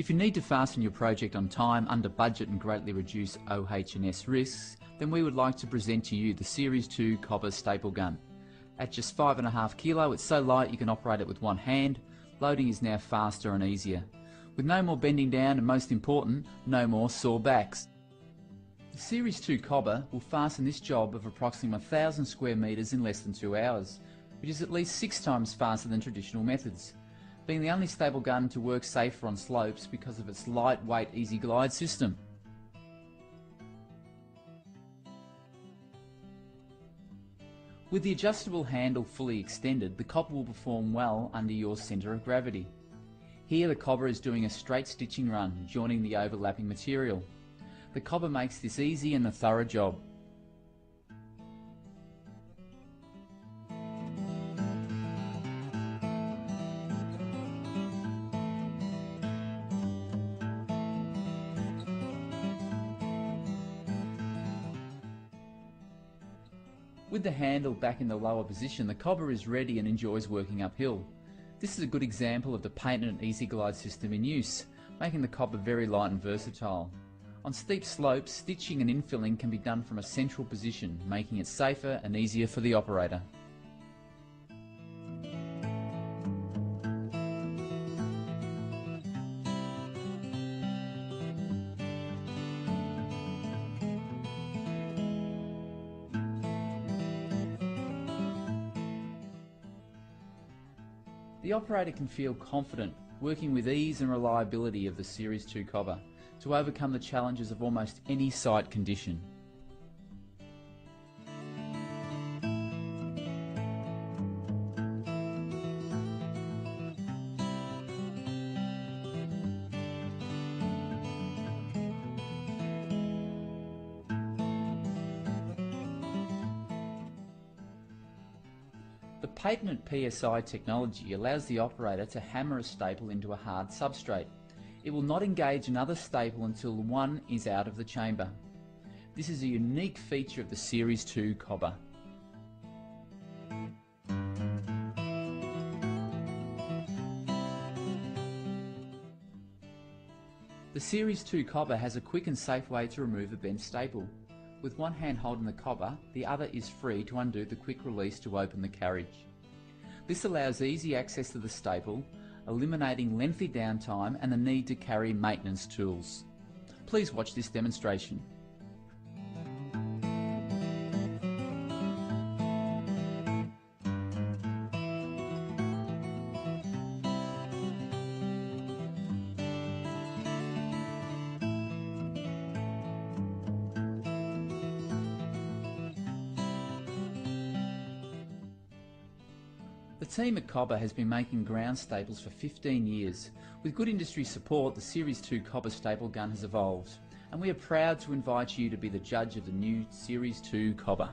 If you need to fasten your project on time, under budget and greatly reduce OH&S risks, then we would like to present to you the Series 2 Cobber Staple Gun. At just 5.5 kilo, it's so light you can operate it with one hand. Loading is now faster and easier, with no more bending down and, most important, no more sore backs. The Series 2 Cobber will fasten this job of approximately 1,000 square metres in less than 2 hours, which is at least 6 times faster than traditional methods, being the only staple gun to work safer on slopes because of its lightweight easy glide system. With the adjustable handle fully extended, the cobber will perform well under your centre of gravity. Here the cobber is doing a straight stitching run, joining the overlapping material. The cobber makes this easy and a thorough job. With the handle back in the lower position, the cobber is ready and enjoys working uphill. This is a good example of the patented Easy Glide system in use, making the cobber very light and versatile. On steep slopes, stitching and infilling can be done from a central position, making it safer and easier for the operator. The operator can feel confident working with ease and reliability of the Series 2 Cobber to overcome the challenges of almost any site condition. The patented PSI technology allows the operator to hammer a staple into a hard substrate. It will not engage another staple until one is out of the chamber. This is a unique feature of the Series 2 Cobber. The Series 2 Cobber has a quick and safe way to remove a bent staple. With one hand holding the cobber, the other is free to undo the quick release to open the carriage. This allows easy access to the staple, eliminating lengthy downtime and the need to carry maintenance tools. Please watch this demonstration. The team at Cobber has been making ground staples for 15 years. With good industry support, the Series 2 Cobber Staple Gun has evolved, and we are proud to invite you to be the judge of the new Series 2 Cobber.